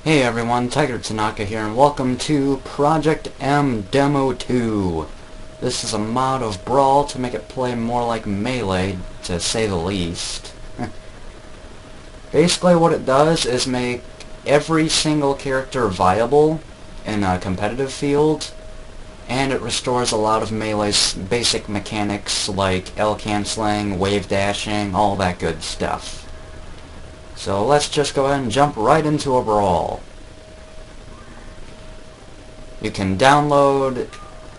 Hey everyone, Tigertenaka here, and welcome to Project M Demo 2. This is a mod of Brawl to make it play more like Melee, to say the least. Basically what it does is make every single character viable in a competitive field, and it restores a lot of Melee's basic mechanics like L canceling, wave dashing, all that good stuff. So let's just go ahead and jump right into a brawl. You can download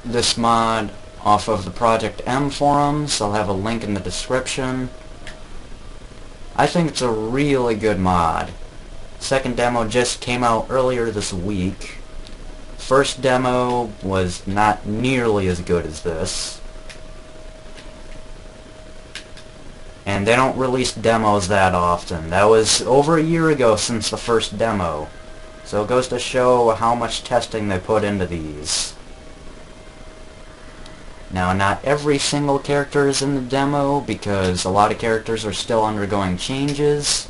this mod off of the Project M forums. I'll have a link in the description. I think it's a really good mod. Second demo just came out earlier this week. First demo was not nearly as good as this. And they don't release demos that often. That was over a year ago since the first demo. So it goes to show how much testing they put into these. Now, not every single character is in the demo, because a lot of characters are still undergoing changes.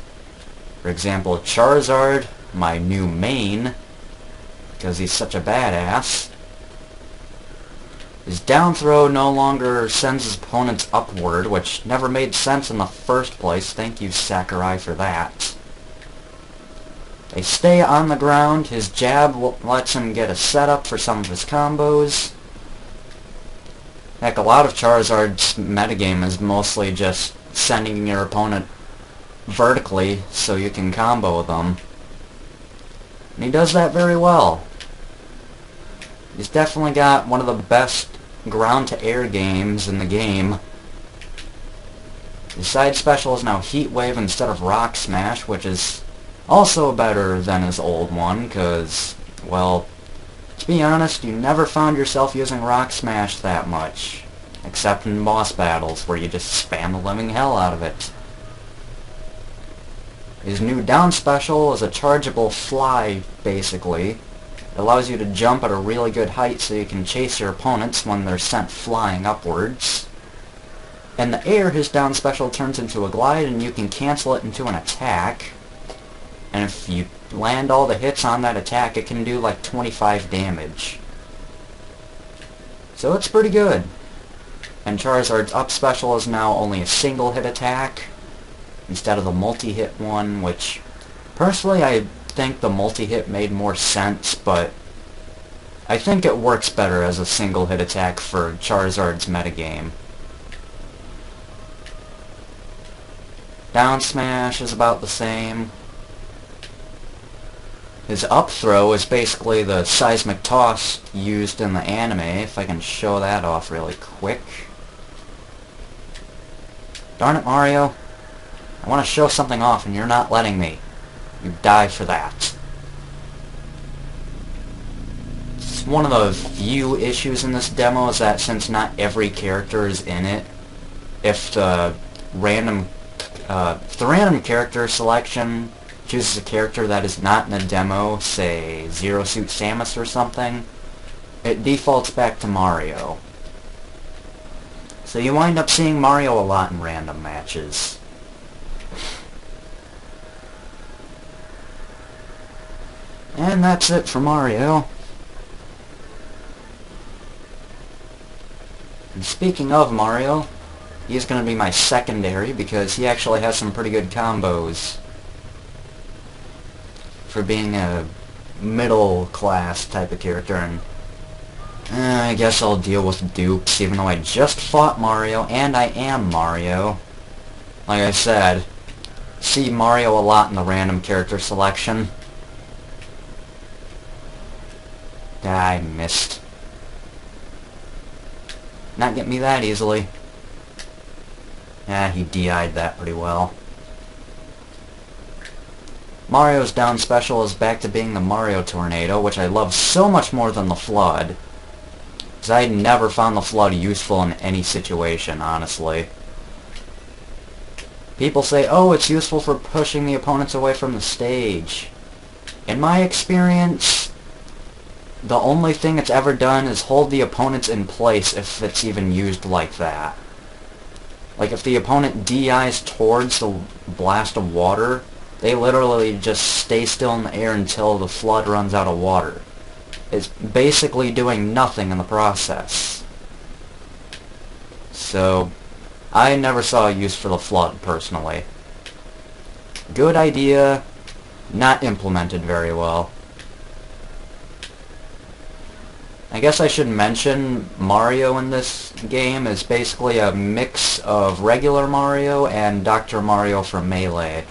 For example, Charizard, my new main, because he's such a badass. His down throw no longer sends his opponents upward, which never made sense in the first place. Thank you, Sakurai, for that. They stay on the ground. His jab lets him get a setup for some of his combos. Heck, a lot of Charizard's metagame is mostly just sending your opponent vertically so you can combo them. And he does that very well. He's definitely got one of the best ground-to-air games in the game. His side special is now Heat Wave instead of Rock Smash, which is also better than his old one, because, well, to be honest, you never found yourself using Rock Smash that much, except in boss battles, where you just spam the living hell out of it. His new down special is a chargeable fly, basically. It allows you to jump at a really good height so you can chase your opponents when they're sent flying upwards. In the air, his down special turns into a glide and you can cancel it into an attack. And if you land all the hits on that attack, it can do like 25 damage. So it's pretty good. And Charizard's up special is now only a single hit attack instead of the multi-hit one, which personally I think the multi-hit made more sense, but I think it works better as a single hit attack for Charizard's metagame. Down smash is about the same. His up throw is basically the seismic toss used in the anime, if I can show that off really quick. Darn it, Mario. I want to show something off and you're not letting me. You die for that. It's one of the few issues in this demo is that since not every character is in it, if the random character selection chooses a character that is not in the demo, say Zero Suit Samus or something, it defaults back to Mario. So you wind up seeing Mario a lot in random matches. And that's it for Mario. And speaking of Mario, he's going to be my secondary because he actually has some pretty good combos for being a middle class type of character, and I guess I'll deal with dupes even though I just fought Mario and I am Mario. Like I said, see Mario a lot in the random character selection. I missed. Not get me that easily. Yeah, he DI'd that pretty well. Mario's down special is back to being the Mario Tornado, which I love so much more than the Flood. Because I never found the Flood useful in any situation, honestly. People say, oh, it's useful for pushing the opponents away from the stage. In my experience, the only thing it's ever done is hold the opponents in place if it's even used like that. Like if the opponent DIs towards the blast of water, They literally just stay still in the air until the flood runs out of water. It's basically doing nothing in the process. So, I never saw a use for the flood, personally. Good idea, not implemented very well. I guess I should mention Mario in this game is basically a mix of regular Mario and Dr. Mario from Melee.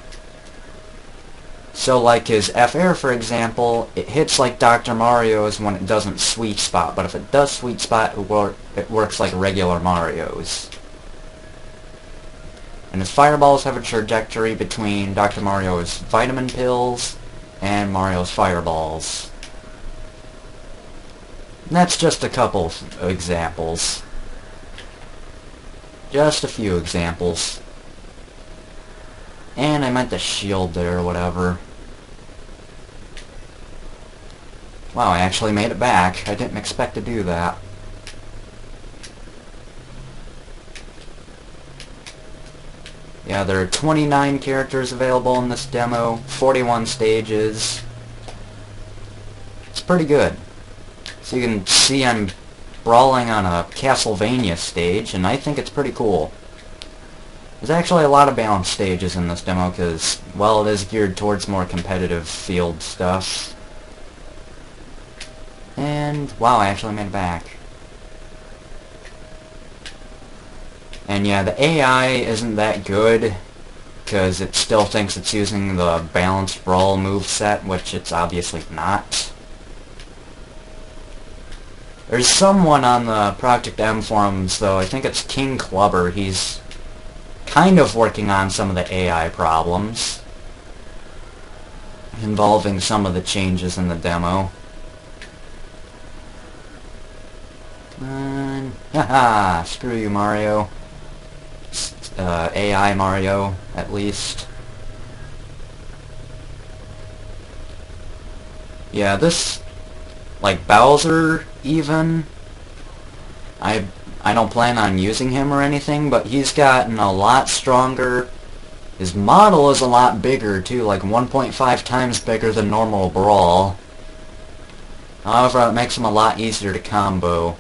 So like his F-Air, for example, it hits like Dr. Mario's when it doesn't sweet spot, but if it does sweet spot, it works like regular Mario's. And his fireballs have a trajectory between Dr. Mario's vitamin pills and Mario's fireballs. And that's just a couple of examples. Just a few examples. And I meant the shield there, or whatever. Wow, I actually made it back. I didn't expect to do that. Yeah, there are 29 characters available in this demo, 41 stages. It's pretty good. So you can see I'm brawling on a Castlevania stage, and I think it's pretty cool. There's actually a lot of balanced stages in this demo because, well, it is geared towards more competitive field stuff. And, wow, I actually made it back. And yeah, the AI isn't that good because it still thinks it's using the balanced brawl moveset, which it's obviously not. There's someone on the Project M forums, though, I think it's King Clubber, he's kind of working on some of the AI problems involving some of the changes in the demo. Haha, screw you, Mario. AI Mario, at least. Yeah, this, like Bowser, even, I don't plan on using him or anything, but he's gotten a lot stronger. His model is a lot bigger, too, like 1.5 times bigger than normal Brawl. However, it makes him a lot easier to combo.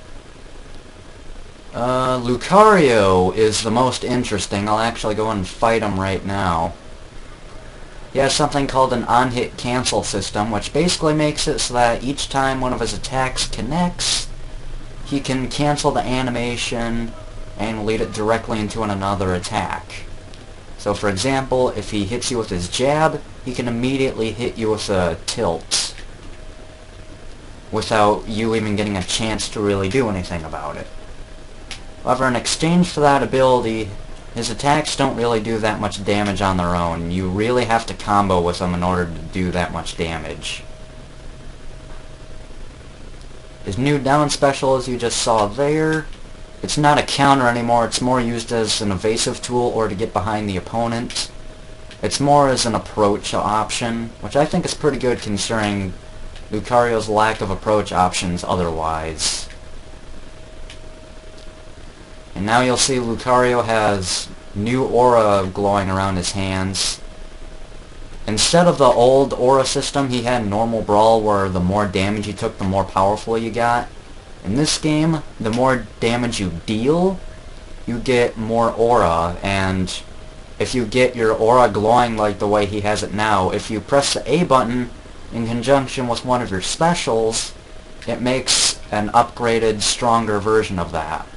Lucario is the most interesting. I'll actually go and fight him right now. He has something called an on-hit cancel system, which basically makes it so that each time one of his attacks connects, he can cancel the animation and lead it directly into another attack. So for example, if he hits you with his jab, he can immediately hit you with a tilt without you even getting a chance to really do anything about it. However, in exchange for that ability, his attacks don't really do that much damage on their own. You really have to combo with them in order to do that much damage. His new down special, as you just saw there, it's not a counter anymore, it's more used as an evasive tool or to get behind the opponent. It's more as an approach option, which I think is pretty good considering Lucario's lack of approach options otherwise. And now you'll see Lucario has new aura glowing around his hands. Instead of the old aura system, he had normal Brawl where the more damage you took, the more powerful you got. In this game, the more damage you deal, you get more aura, and if you get your aura glowing like the way he has it now, if you press the A button in conjunction with one of your specials, it makes an upgraded, stronger version of that.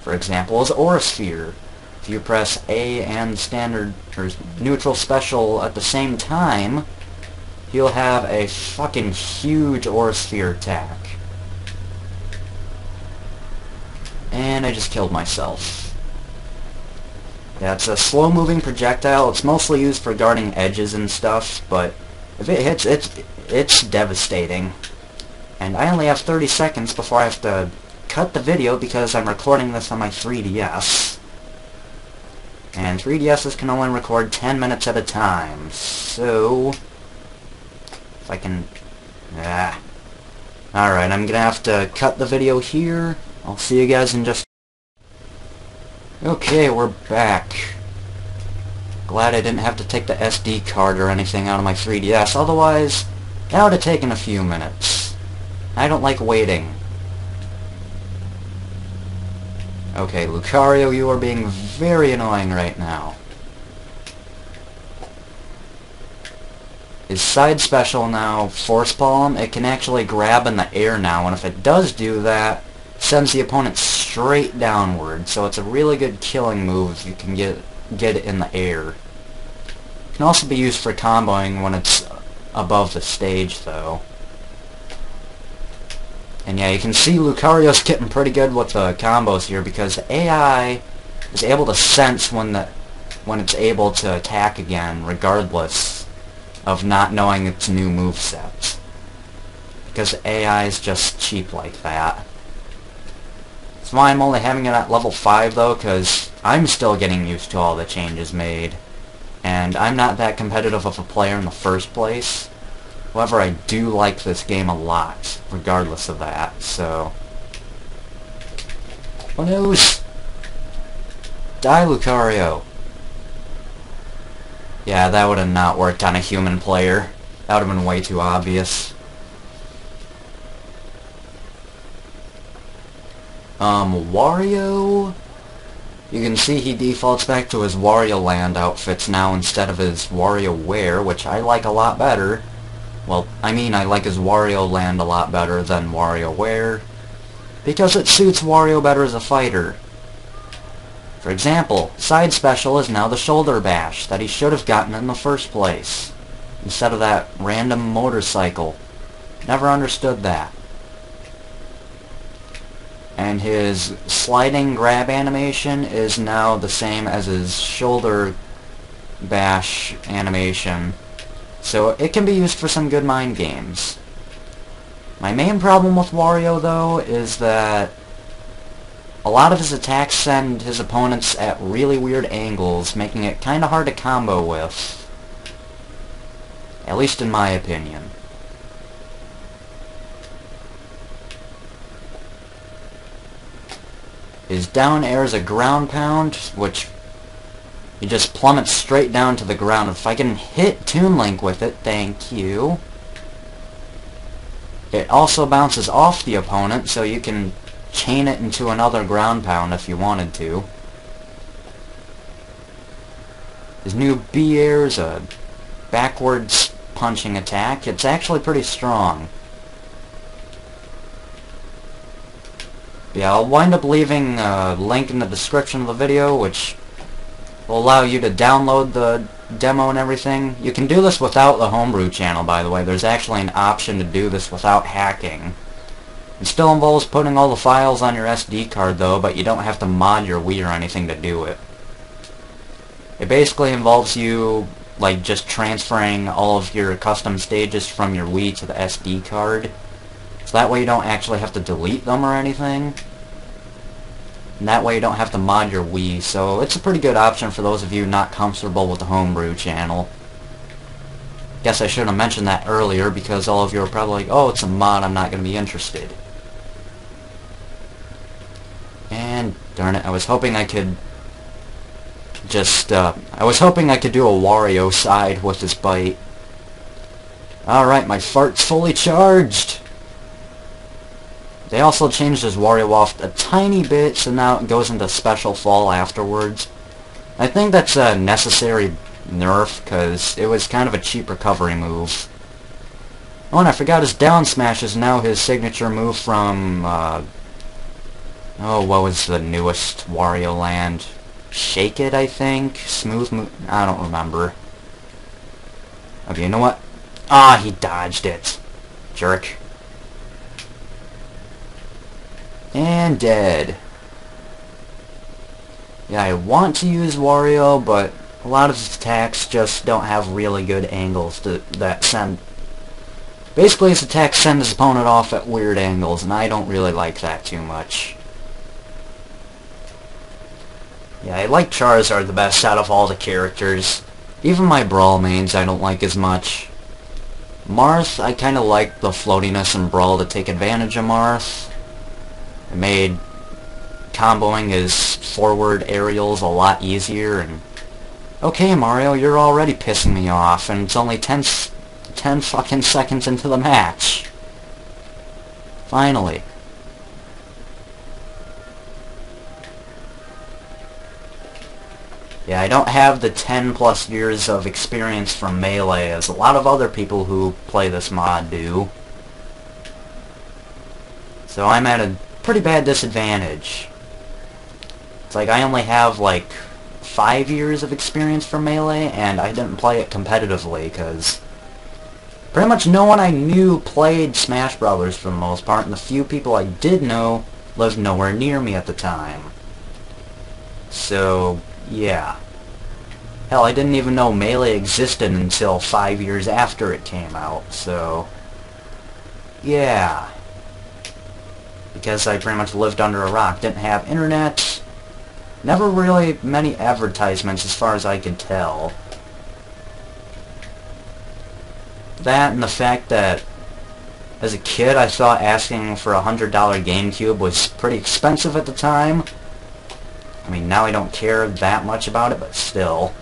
For example, his Aura Sphere. If you press A and standard or neutral special at the same time, he'll have a fucking huge Aura Sphere attack. And I just killed myself. Yeah, it's a slow-moving projectile. It's mostly used for guarding edges and stuff, but if it hits, it's devastating. And I only have 30 seconds before I have to cut the video because I'm recording this on my 3DS. And 3DSs can only record 10 minutes at a time, so if I can... Alright, I'm gonna have to cut the video here. I'll see you guys in just... Okay, we're back. Glad I didn't have to take the SD card or anything out of my 3DS, otherwise that would have taken a few minutes. I don't like waiting. Okay, Lucario, you are being very annoying right now. His side special now, Force Palm, it can actually grab in the air now, and if it does do that, it sends the opponent straight downward, so it's a really good killing move if you can get it in the air. It can also be used for comboing when it's above the stage, though. And yeah, you can see Lucario's getting pretty good with the combos here because the AI is able to sense when it's able to attack again, regardless of not knowing its new moveset. Because AI is just cheap like that. That's why I'm only having it at level 5 though, because I'm still getting used to all the changes made. And I'm not that competitive of a player in the first place. However, I do like this game a lot, regardless of that, so... Oh no! Die, Lucario! Yeah, that would have not worked on a human player. That would have been way too obvious. Wario... You can see he defaults back to his Wario Land outfits now instead of his WarioWare, which I like a lot better. Well, I mean I like his Wario Land a lot better than WarioWare, because it suits Wario better as a fighter. For example, side special is now the shoulder bash that he should have gotten in the first place, instead of that random motorcycle. Never understood that. And his sliding grab animation is now the same as his shoulder bash animation, so it can be used for some good mind games. My main problem with Wario, though, is that a lot of his attacks send his opponents at really weird angles, making it kinda hard to combo with. At least in my opinion. His down air is a ground pound, which he just plummets straight down to the ground. If I can hit Toon Link with it, thank you. It also bounces off the opponent, so you can chain it into another ground pound if you wanted to. His new B-air is a backwards punching attack. It's actually pretty strong. Yeah, I'll wind up leaving a link in the description of the video, which will allow you to download the demo and everything. You can do this without the homebrew channel, by the way. There's actually an option to do this without hacking. It still involves putting all the files on your SD card, though, but you don't have to mod your Wii or anything to do it. It basically involves you, like, just transferring all of your custom stages from your Wii to the SD card. So that way you don't actually have to delete them or anything. And that way you don't have to mod your Wii, so it's a pretty good option for those of you not comfortable with the homebrew channel. Guess I should have mentioned that earlier, because all of you are probably like, oh, it's a mod, I'm not going to be interested. And, darn it, I was hoping I could just, I was hoping I could do a Wario side with this bite. Alright, my fart's fully charged! They also changed his Wario Waft a tiny bit, so now it goes into special fall afterwards. I think that's a necessary nerf, because it was kind of a cheap recovery move. Oh, and I forgot his down smash is now his signature move from, oh, what was the newest Wario Land? Shake It, I think? Smooth move? I don't remember. Okay, you know what? Ah, he dodged it. Jerk. And dead. Yeah, I want to use Wario, but a lot of his attacks just don't have really good angles that send... Basically, his attacks send his opponent off at weird angles, and I don't really like that too much. Yeah, I like Charizard the best out of all the characters. Even my Brawl mains I don't like as much. Marth, I kinda like the floatiness in Brawl to take advantage of Marth. It made comboing his forward aerials a lot easier, and Okay, Mario, you're already pissing me off, and it's only 10 fucking seconds into the match. Finally. Yeah, I don't have the 10 plus years of experience from Melee as a lot of other people who play this mod do. So I'm at a pretty bad disadvantage. It's like I only have like 5 years of experience from Melee, and I didn't play it competitively because pretty much no one I knew played Smash Brothers for the most part, and the few people I did know lived nowhere near me at the time. So, yeah. Hell, I didn't even know Melee existed until 5 years after it came out, so yeah. Because I pretty much lived under a rock, didn't have internet, never really many advertisements as far as I could tell. That and the fact that as a kid I thought asking for a $100 GameCube was pretty expensive at the time. I mean, now I don't care that much about it, but still.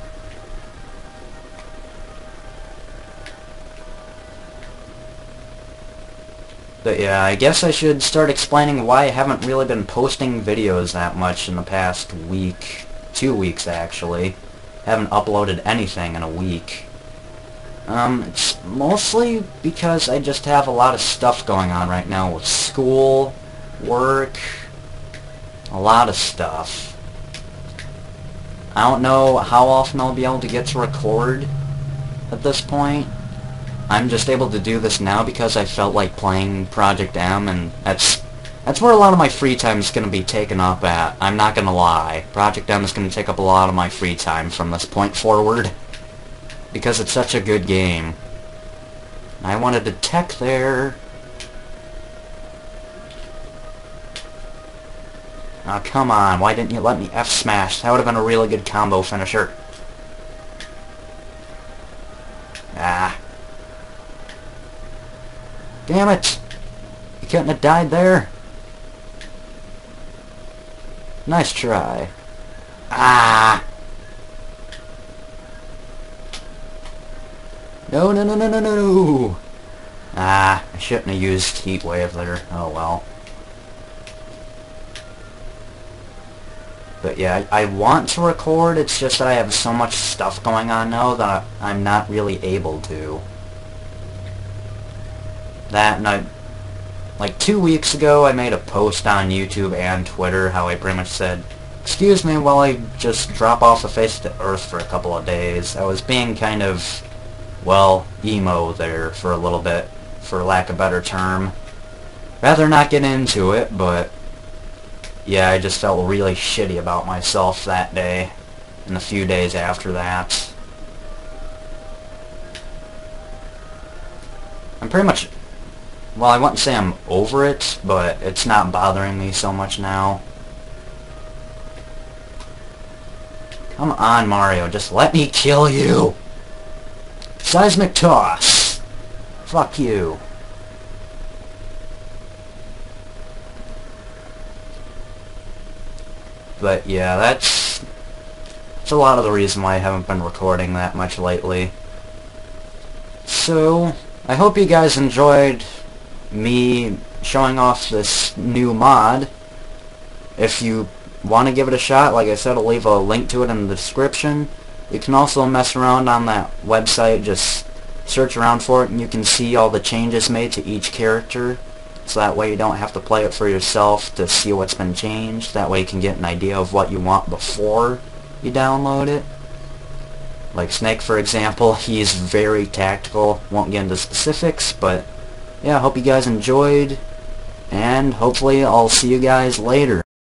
But yeah, I guess I should start explaining why I haven't really been posting videos that much in the past week. 2 weeks, actually. Haven't uploaded anything in a week. It's mostly because I just have a lot of stuff going on right now with school, work, a lot of stuff. I don't know how often I'll be able to get to record at this point. I'm just able to do this now because I felt like playing Project M, and that's where a lot of my free time is going to be taken up at. I'm not going to lie. Project M is going to take up a lot of my free time from this point forward because it's such a good game. I wanted to tech there. Oh, come on. Why didn't you let me F-smash? That would have been a really good combo finisher. Ah. Damn it! You couldn't have died there. Nice try. Ah! No, no, no, no, no, no! Ah, I shouldn't have used Heat Wave there. Oh well. But yeah, I want to record, it's just that I have so much stuff going on now that I'm not really able to. That, and like 2 weeks ago, I made a post on YouTube and Twitter how I pretty much said, excuse me while I just drop off the face of the earth for a couple of days. I was being kind of, well, emo there for a little bit, for lack of a better term. Rather not get into it, but yeah, I just felt really shitty about myself that day, and a few days after that. I'm pretty much, well, I wouldn't say I'm over it, but it's not bothering me so much now. Come on, Mario, just let me kill you! Seismic toss! Fuck you. But yeah, that's a lot of the reason why I haven't been recording that much lately. So, I hope you guys enjoyed me showing off this new mod. If you want to give it a shot, like I said, I'll leave a link to it in the description. You can also mess around on that website, just search around for it, and you can see all the changes made to each character. So that way you don't have to play it for yourself to see what's been changed. That way you can get an idea of what you want before you download it. Like Snake, for example, he's very tactical. Won't get into specifics, but yeah, I hope you guys enjoyed, and hopefully I'll see you guys later.